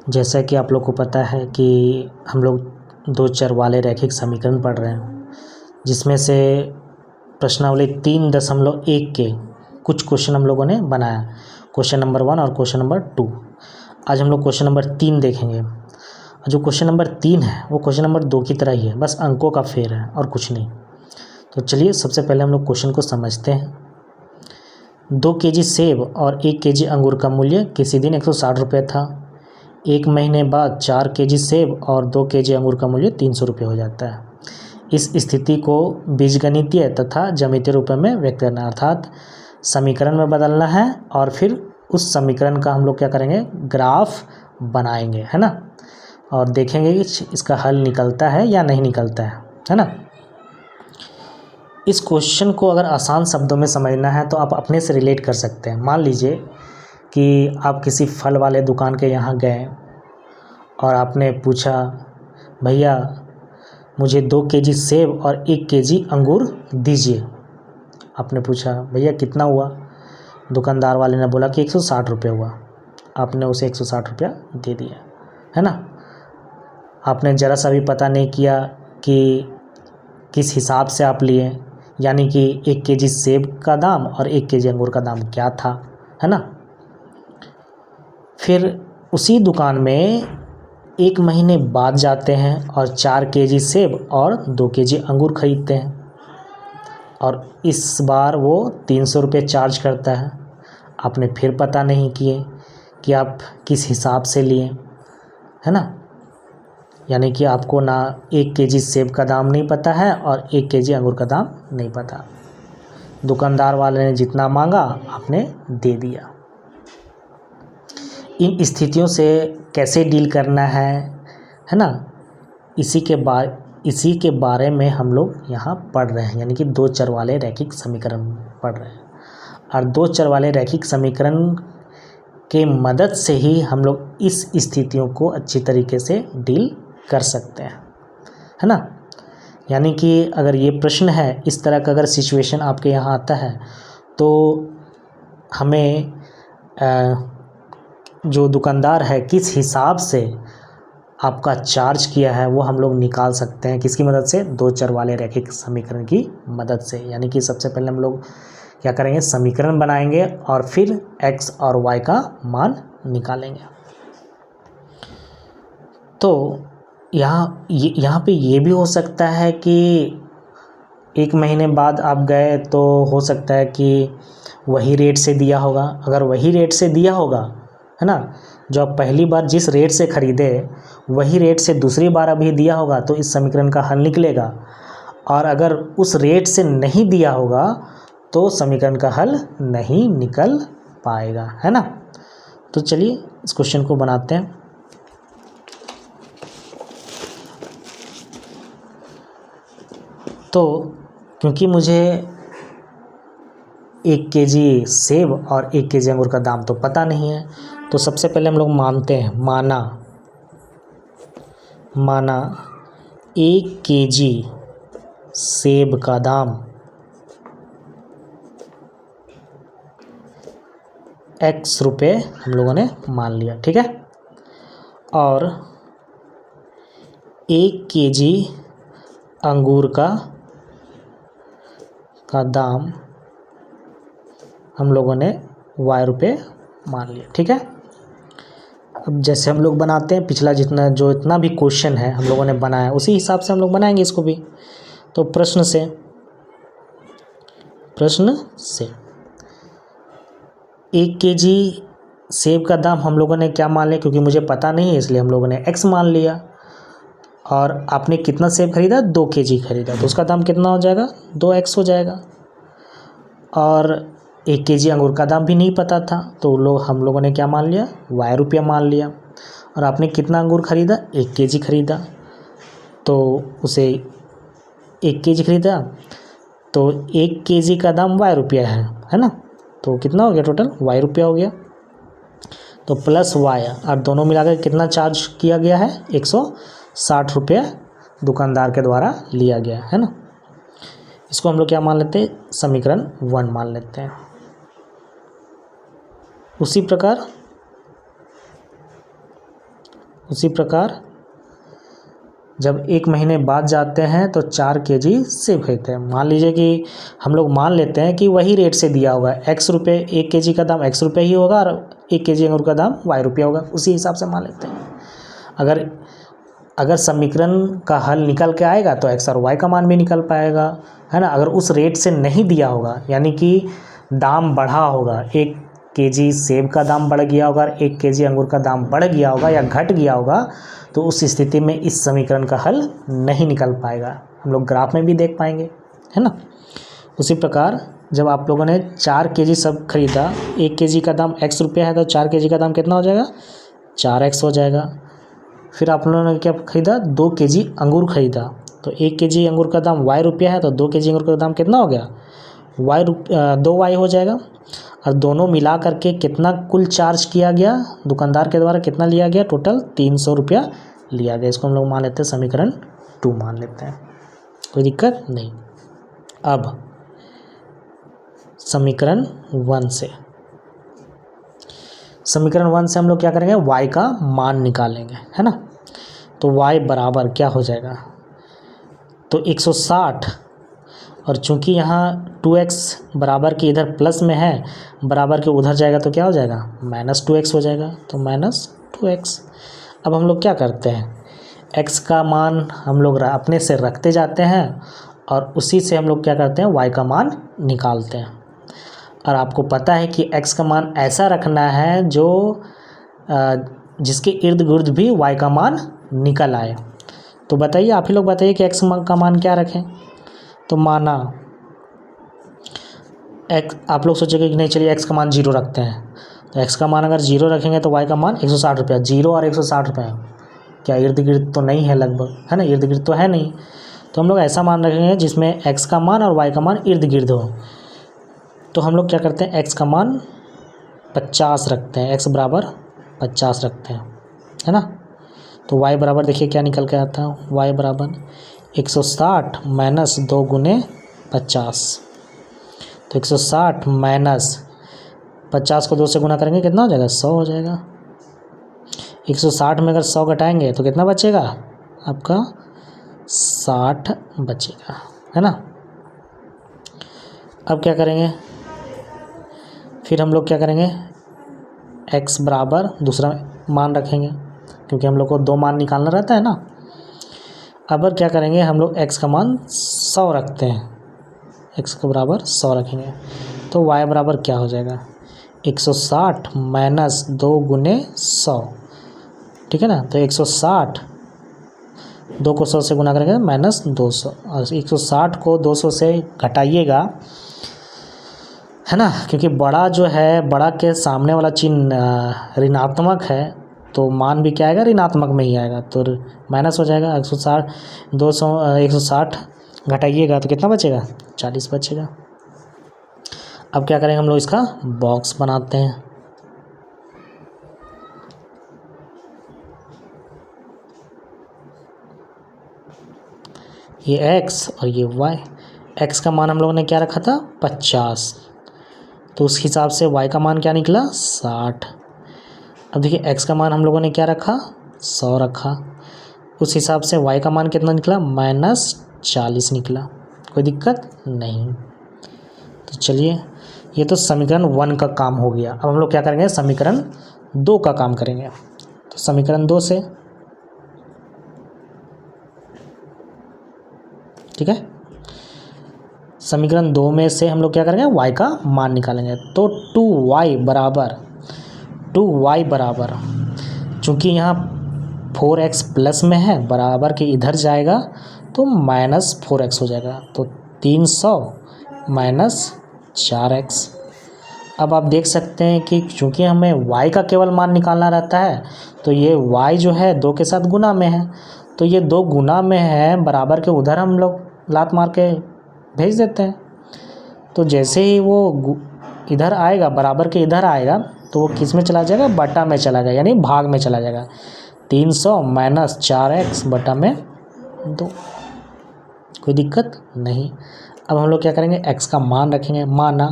जैसा कि आप लोग को पता है कि हम लोग दो चर वाले रैखिक समीकरण पढ़ रहे हैं, जिसमें से प्रश्नावली 3.1 के कुछ क्वेश्चन हम लोगों ने बनाया, क्वेश्चन नंबर 1 और क्वेश्चन नंबर 2। आज हम लोग क्वेश्चन नंबर 3 देखेंगे। जो क्वेश्चन नंबर 3 है वो क्वेश्चन नंबर 2 की तरह ही है, बस अंकों का फेर है और कुछ नहीं। तो चलिए सबसे पहले हम लोग क्वेश्चन को समझते हैं। 2 केजी सेब और 1 केजी अंगूर का मूल्य किसी दिन 160 रुपये था। 1 महीने बाद 4 केजी सेब और 2 केजी अंगूर का मूल्य 300 रुपये हो जाता है। इस स्थिति को बीजगणितीय तथा ज्यामितीय रूप में व्यक्त करना, अर्थात समीकरण में बदलना है और फिर उस समीकरण का हम लोग क्या करेंगे, ग्राफ बनाएंगे, है ना, और देखेंगे कि इसका हल निकलता है या नहीं निकलता है ना। इस क्वेश्चन को अगर आसान शब्दों में समझना है तो आप अपने से रिलेट कर सकते हैं। मान लीजिए कि आप किसी फल वाले दुकान के यहाँ गए और आपने पूछा, भैया मुझे 2 केजी सेब और 1 केजी अंगूर दीजिए। आपने पूछा, भैया कितना हुआ? दुकानदार वाले ने बोला कि 160 रुपये हुआ। आपने उसे 160 रुपया दे दिया, है ना। आपने ज़रा सा भी पता नहीं किया कि किस हिसाब से आप लिए, यानी कि 1 केजी सेब का दाम और 1 केजी अंगूर का दाम क्या था, है ना। फिर उसी दुकान में 1 महीने बाद जाते हैं और 4 केजी सेब और 2 केजी अंगूर खरीदते हैं, और इस बार वो 300 रुपये चार्ज करता है। आपने फिर पता नहीं किए कि आप किस हिसाब से लिए, है ना, यानी कि आपको ना 1 केजी सेब का दाम नहीं पता है और 1 केजी अंगूर का दाम नहीं पता। दुकानदार वाले ने जितना मांगा आपने दे दिया। इन स्थितियों से कैसे डील करना है ना, इसी के बारे में हम लोग यहाँ पढ़ रहे हैं, यानी कि 2 चर वाले रैखिक समीकरण पढ़ रहे हैं। और 2 चर वाले रैखिक समीकरण के मदद से ही हम लोग इस स्थितियों को अच्छी तरीके से डील कर सकते हैं, है ना। यानी कि अगर ये प्रश्न है, इस तरह का अगर सिचुएशन आपके यहाँ आता है, तो हमें जो दुकानदार है किस हिसाब से आपका चार्ज किया है वो हम लोग निकाल सकते हैं। किसकी मदद से? 2 चर वाले रैखिक समीकरण की मदद से। यानी कि सबसे पहले हम लोग क्या करेंगे, समीकरण बनाएंगे और फिर x और y का मान निकालेंगे। तो यहाँ पे ये भी हो सकता है कि 1 महीने बाद आप गए तो हो सकता है कि वही रेट से दिया होगा। अगर वही रेट से दिया होगा, है ना, जो आप पहली बार जिस रेट से ख़रीदे वही रेट से दूसरी बार अभी दिया होगा तो इस समीकरण का हल निकलेगा। और अगर उस रेट से नहीं दिया होगा तो समीकरण का हल नहीं निकल पाएगा, है ना। तो चलिए इस क्वेश्चन को बनाते हैं। तो क्योंकि मुझे 1 केजी सेब और 1 केजी अंगूर का दाम तो पता नहीं है, तो सबसे पहले हम लोग मानते हैं, माना 1 केजी सेब का दाम x रुपये हम लोगों ने मान लिया, ठीक है। और 1 केजी अंगूर का दाम हम लोगों ने y रुपये मान लिया, ठीक है। अब जैसे हम लोग बनाते हैं, पिछला इतना भी क्वेश्चन है हम लोगों ने बनाया उसी हिसाब से हम लोग बनाएंगे इसको भी। तो प्रश्न से 1 केजी सेब का दाम हम लोगों ने क्या मान लिया, क्योंकि मुझे पता नहीं है इसलिए हम लोगों ने x मान लिया। और आपने कितना सेब खरीदा? 2 केजी खरीदा, तो उसका दाम कितना हो जाएगा? 2x हो जाएगा। और 1 केजी अंगूर का दाम भी नहीं पता था, तो हम लोगों ने क्या मान लिया? y रुपया मान लिया। और आपने कितना अंगूर खरीदा? 1 केजी खरीदा, तो उसे 1 केजी खरीदा, तो 1 केजी का दाम y रुपया है ना। तो कितना हो गया? टोटल y रुपया हो गया। तो प्लस y, और दोनों मिलाकर कितना चार्ज किया गया है? 160 रुपये दुकानदार के द्वारा लिया गया है ना। इसको हम लोग क्या मान लेते हैं? समीकरण 1 मान लेते हैं। उसी प्रकार उसी प्रकार जब 1 महीने बाद जाते हैं तो 4 केजी सेब खरीदते हैं। मान लीजिए कि हम लोग मान लेते हैं कि वही रेट से दिया हुआ है, x रुपये, 1 केजी का दाम x रुपये ही होगा और 1 केजी अंगूर का दाम y रुपया होगा, उसी हिसाब से मान लेते हैं। अगर समीकरण का हल निकल के आएगा तो x और y का मान भी निकल पाएगा, है ना। अगर उस रेट से नहीं दिया होगा, यानी कि दाम बढ़ा होगा, 1 केजी सेब का दाम बढ़ गया होगा, 1 केजी अंगूर का दाम बढ़ गया होगा या घट गया होगा, तो उस स्थिति में इस समीकरण का हल नहीं निकल पाएगा। हम लोग ग्राफ में भी देख पाएंगे, है ना। उसी प्रकार जब आप लोगों ने 4 केजी सब खरीदा, 1 केजी का दाम x रुपया है तो 4 केजी का दाम कितना हो जाएगा, 4x हो जाएगा। फिर आप लोगों ने क्या खरीदा, 2 केजी अंगूर खरीदा, तो 1 केजी अंगूर का दाम y रुपया है तो 2 केजी अंगूर का दाम कितना हो गया, 2y हो जाएगा। और दोनों मिला करके कितना कुल चार्ज किया गया, दुकानदार के द्वारा कितना लिया गया, टोटल 300 रुपया लिया गया। इसको हम लोग मान लेते हैं समीकरण 2 मान लेते हैं, कोई दिक्कत नहीं। अब समीकरण 1 से हम लोग क्या करेंगे, y का मान निकालेंगे, है ना। तो y बराबर क्या हो जाएगा, तो 160, और चूंकि यहाँ 2x बराबर के इधर प्लस में है, बराबर के उधर जाएगा तो क्या हो जाएगा, -2x हो जाएगा, तो -2x। अब हम लोग क्या करते हैं, x का मान हम लोग अपने से रखते जाते हैं और उसी से हम लोग क्या करते हैं, y का मान निकालते हैं। और आपको पता है कि x का मान ऐसा रखना है जो जिसके इर्द गिर्द भी y का मान निकल आए। तो बताइए, आप ही लोग बताइए कि x का मान क्या रखें। तो माना x, आप लोग सोचेंगे कि नहीं चलिए x का मान 0 रखते हैं, तो x का मान अगर 0 रखेंगे तो y का मान 160 रुपया, 0 और 160 रुपये क्या इर्द गिर्द तो नहीं है लगभग, है ना, इर्द गिर्द तो है नहीं। तो हम लोग ऐसा मान रखेंगे जिसमें x का मान और y का मान इर्द गिर्द हो। तो हम लोग क्या करते हैं, x का मान 50 रखते हैं, x बराबर 50 रखते हैं, है ना। तो y बराबर देखिए क्या निकल के आता है, y बराबर 160 माइनस 2 गुने 50। तो 160 माइनस 50 को 2 से गुना करेंगे कितना हो जाएगा, 100 हो जाएगा। 160 में अगर 100 घटाएंगे तो कितना बचेगा आपका, 60 बचेगा, है ना। अब क्या करेंगे, फिर हम लोग क्या करेंगे, x बराबर दूसरा मान रखेंगे, क्योंकि हम लोग को 2 मान निकालना रहता है ना। अब क्या करेंगे, हम लोग x का मान 100 रखते हैं, x के बराबर 100 रखेंगे, तो y बराबर क्या हो जाएगा, 160 माइनस 2 गुने 100, ठीक है ना। तो 160, 2 को 100 से गुना करेंगे -200, और 160 को 200 से घटाइएगा, है ना, क्योंकि बड़ा जो है, बड़ा के सामने वाला चिन्ह ऋणात्मक है, तो मान भी क्या आएगा, ऋणात्मक में ही आएगा, तो माइनस हो जाएगा। 160 घटाइएगा तो कितना बचेगा, 40 बचेगा। अब क्या करेंगे, हम लोग इसका बॉक्स बनाते हैं। ये x और ये y, x का मान हम लोगों ने क्या रखा था, 50, तो उस हिसाब से y का मान क्या निकला, 60। अब देखिए x का मान हम लोगों ने क्या रखा, 100 रखा, उस हिसाब से y का मान कितना निकला, -40 निकला, कोई दिक्कत नहीं। तो चलिए, ये तो समीकरण 1 का काम हो गया। अब हम लोग क्या करेंगे, समीकरण 2 का काम करेंगे। तो समीकरण 2 से, ठीक है, समीकरण 2 में से हम लोग क्या करेंगे, y का मान निकालेंगे। तो 2y बराबर, चूँकि यहाँ 4x प्लस में है, बराबर के इधर जाएगा तो -4x हो जाएगा, तो 300 माइनस 4x। अब आप देख सकते हैं कि चूँकि हमें y का केवल मान निकालना रहता है, तो ये y जो है 2 के साथ गुना में है, तो ये 2 गुना में है, बराबर के उधर हम लोग लात मार के भेज देते हैं। तो जैसे ही वो इधर आएगा, बराबर के इधर आएगा, तो वो किस में चला जाएगा, बटा में चला जाएगा, यानी भाग में चला जाएगा। 300 माइनस 4x बटा में 2, कोई दिक्कत नहीं। अब हम लोग क्या करेंगे, x का मान रखेंगे। माना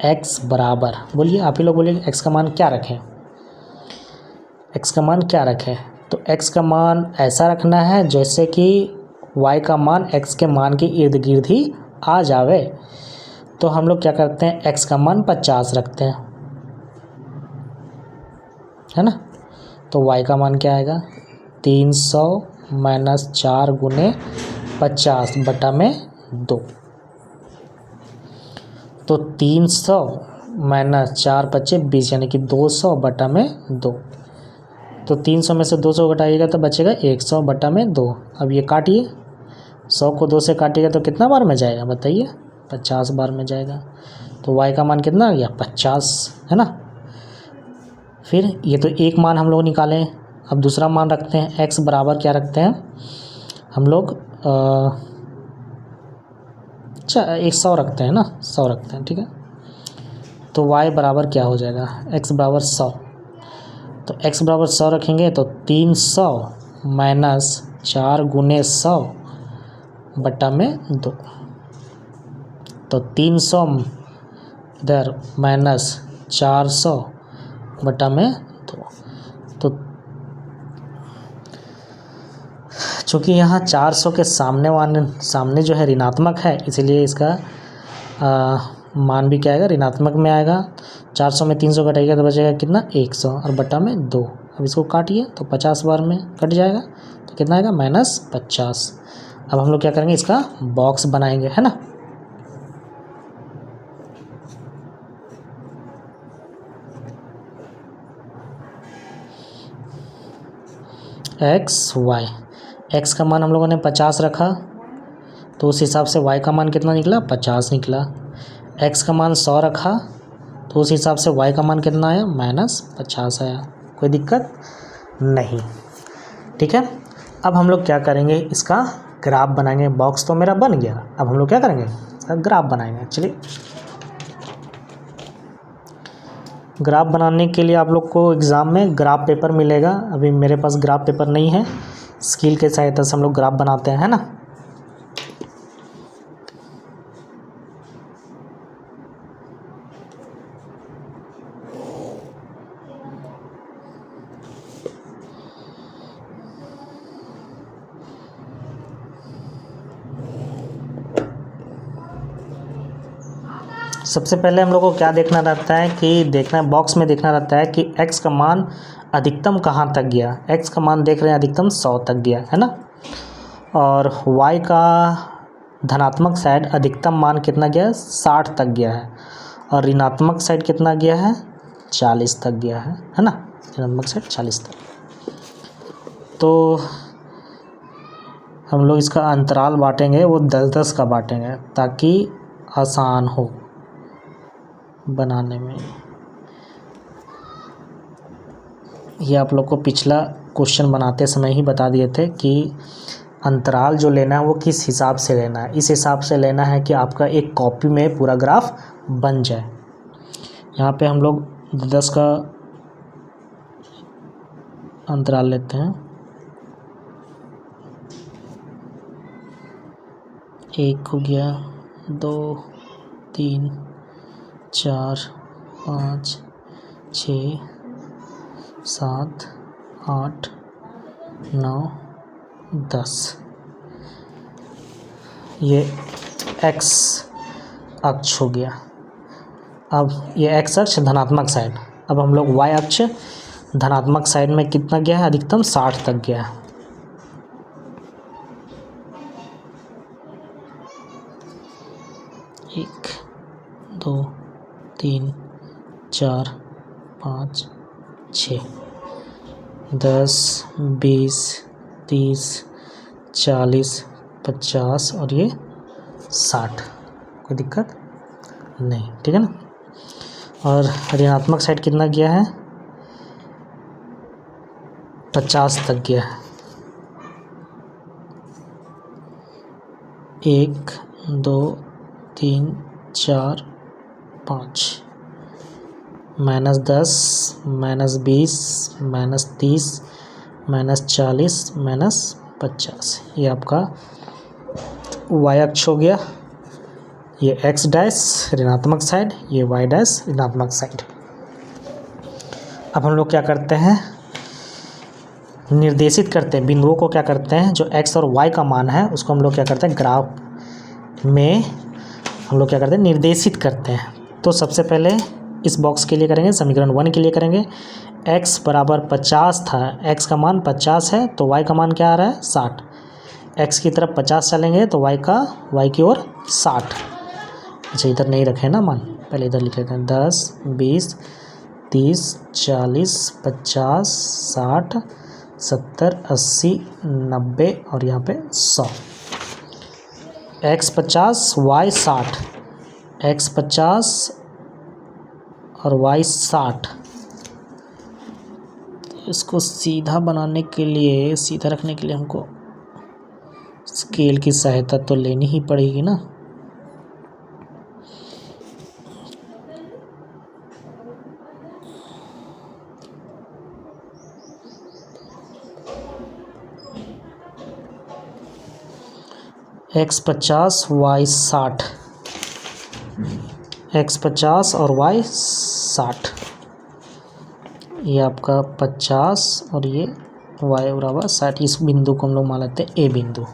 x बराबर, बोलिए आप ही लोग बोलिए x का मान क्या रखें, x का मान क्या रखें, तो x का मान ऐसा रखना है जैसे कि y का मान x के मान के इर्द गिर्द ही आ जावे। तो हम लोग क्या करते हैं, x का मान 50 रखते हैं, है ना। तो y का मान क्या आएगा, 300 माइनस 4 गुने 50 बटा में 2। तो 300 माइनस 4 पच्चे 20 यानी कि 200 बटा में 2। तो 300 में से 200 घटाइएगा तो बचेगा 100 बटा में 2। अब ये काटिए, 100 को 2 से काटिएगा तो कितना बार में जाएगा बताइए, 50 बार में जाएगा। तो y का मान कितना आ गया, 50, है ना। फिर ये तो एक मान हम लोग निकालें, अब दूसरा मान रखते हैं। x बराबर क्या रखते हैं हम लोग, 100 रखते हैं ना, 100 रखते हैं, ठीक है। तो y बराबर क्या हो जाएगा, x बराबर 100। तो x बराबर 100 रखेंगे तो 300 माइनस 4 गुने 100 बटा में 2। तो 300 इधर माइनस 400 बटा में 2। तो चूँकि यहाँ 400 के सामने जो है ऋणात्मक है, इसलिए इसका मान भी क्या आएगा, ऋणात्मक में आएगा। 400 में 300 घटाइएगा तो बचेगा कितना, 100 और बटा में 2। अब इसको काटिए तो 50 बार में कट जाएगा, तो कितना आएगा, -50। अब हम लोग क्या करेंगे, इसका बॉक्स बनाएंगे, है ना। x का मान हम लोगों ने 50 रखा, तो उस हिसाब से y का मान कितना निकला, 50 निकला। x का मान 100 रखा, तो उस हिसाब से y का मान कितना आया, -50 आया। कोई दिक्कत नहीं, ठीक है। अब हम लोग क्या करेंगे, इसका ग्राफ बनाएंगे। बॉक्स तो मेरा बन गया, अब हम लोग क्या करेंगे, इसका ग्राफ बनाएंगे। चलिए, ग्राफ बनाने के लिए आप लोग को एग्ज़ाम में ग्राफ पेपर मिलेगा। अभी मेरे पास ग्राफ पेपर नहीं है, स्केल के सहायता से हम लोग ग्राफ बनाते हैं, है ना। सबसे पहले हम लोग को क्या देखना रहता है कि बॉक्स में देखना रहता है कि x का मान अधिकतम कहाँ तक गया। x का मान देख रहे हैं अधिकतम 100 तक गया, है ना। और y का धनात्मक साइड अधिकतम मान कितना गया है, 60 तक गया है। और ऋणात्मक साइड कितना गया है, 40 तक गया है ना। ऋणात्मक साइड 40 तक। तो हम लोग इसका अंतराल बांटेंगे, वो 10-10 का बांटेंगे ताकि आसान हो बनाने में। ये आप लोग को पिछला क्वेश्चन बनाते समय ही बता दिए थे कि अंतराल जो लेना है वो किस हिसाब से लेना है। इस हिसाब से लेना है कि आपका एक कॉपी में पूरा ग्राफ बन जाए। यहाँ पे हम लोग 10 का अंतराल लेते हैं। 1 हो गया, 2, 3, 4, 5, 6, 7, 8, 9, 10। ये x अक्ष हो गया। अब ये x अक्ष धनात्मक साइड। अब हम लोग y अक्ष धनात्मक साइड में कितना गया है, अधिकतम 60 तक गया है। एक, 2, 3, 4, 5, 6, 10, 20, 30, 40, 50 और ये 60। कोई दिक्कत नहीं, ठीक है ना। और ऋणात्मक साइड कितना गया है, 50 तक गया है। 1, 2, 3, 4, 5, -10, -20, -30, -40, -50। ये आपका y अक्ष हो गया। ये x डैश ऋणात्मक साइड, ये y डैश ऋणात्मक साइड। अब हम लोग क्या करते हैं, निर्देशित करते हैं, बिंदुओं को क्या करते हैं, जो x और y का मान है उसको हम लोग क्या करते हैं, ग्राफ में हम लोग क्या करते हैं, निर्देशित करते हैं। तो सबसे पहले इस बॉक्स के लिए करेंगे, समीकरण 1 के लिए करेंगे। x बराबर 50 था, x का मान 50 है तो y का मान क्या आ रहा है, 60। x की तरफ 50 चलेंगे तो y की ओर 60। अच्छा इधर नहीं रखे ना मान, पहले इधर लिख लेते हैं। 10 20 30 40 50 60 70 80 90 और यहाँ पे 100। x 50 y 60, x 50 और y 60। तो इसको सीधा बनाने के लिए, सीधा रखने के लिए हमको स्केल की सहायता तो लेनी ही पड़ेगी ना। x 50 y 60, x 50 और y 60, ये आपका 50 और ये y बराबर 60। इस बिंदु को हम लोग मान लेते हैं ए बिंदु।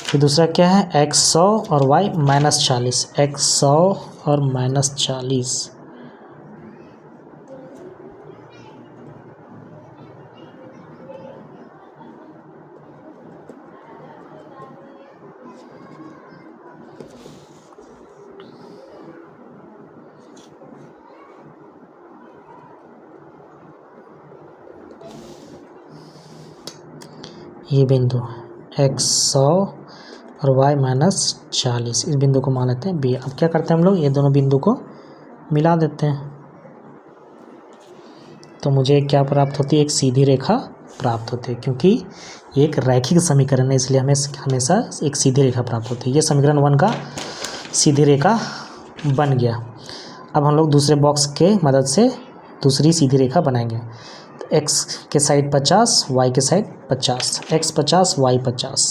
फिर दूसरा क्या है, x 100 और y -40, x 100 और -40। ये बिंदु x 100 और y -40, इस बिंदु को मान लेते हैं बी। अब क्या करते हैं हम लोग, ये दोनों बिंदु को मिला देते हैं तो मुझे क्या प्राप्त होती है, एक सीधी रेखा प्राप्त होती है। क्योंकि ये एक रैखिक समीकरण है इसलिए हमें हमेशा एक सीधी रेखा प्राप्त होती है। ये समीकरण 1 का सीधी रेखा बन गया। अब हम लोग दूसरे बॉक्स के मदद से दूसरी सीधी रेखा बनाएंगे। तो x के साइड 50, y के साइड 50, x 50 y 50,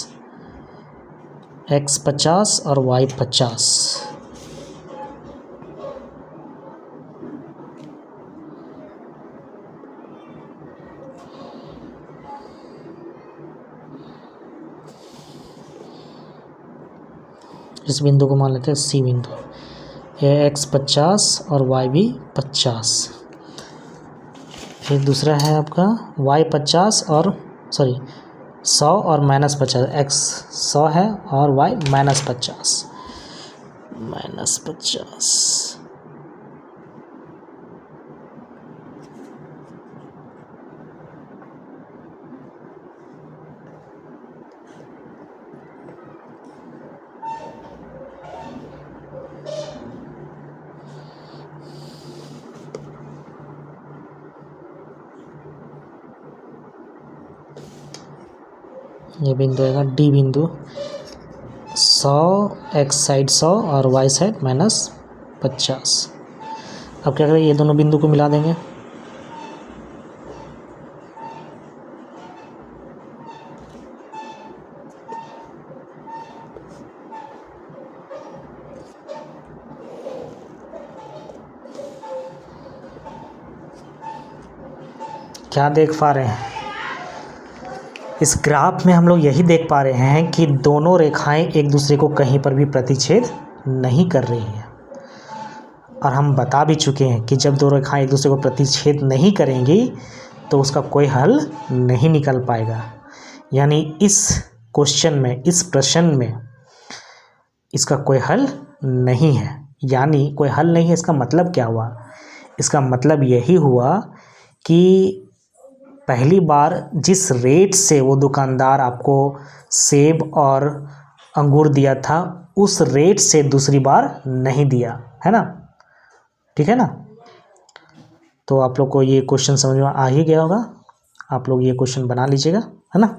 x 50 और y 50। इस बिंदु को मान लेते हैं सी बिंदु। ये x 50 और y भी 50। फिर दूसरा है आपका y 50 और 100 और -50, x 100 है और y -50। ये बिंदु आएगा डी बिंदु। 100 x साइड 100 और y साइड -50। अब क्या करें, ये दोनों बिंदु को मिला देंगे। क्या देख पा रहे हैं, इस ग्राफ में हम लोग यही देख पा रहे हैं कि दोनों रेखाएं एक दूसरे को कहीं पर भी प्रतिच्छेद नहीं कर रही हैं। और हम बता भी चुके हैं कि जब दो रेखाएं एक दूसरे को प्रतिच्छेद नहीं करेंगी तो उसका कोई हल नहीं निकल पाएगा। यानी इस क्वेश्चन में, इस प्रश्न में इसका कोई हल नहीं है। यानी कोई हल नहीं है, इसका मतलब क्या हुआ, इसका मतलब यही हुआ कि पहली बार जिस रेट से वो दुकानदार आपको सेब और अंगूर दिया था उस रेट से दूसरी बार नहीं दिया, है ना। ठीक है ना। तो आप लोग को ये क्वेश्चन समझ में आ ही गया होगा। आप लोग ये क्वेश्चन बना लीजिएगा, है ना।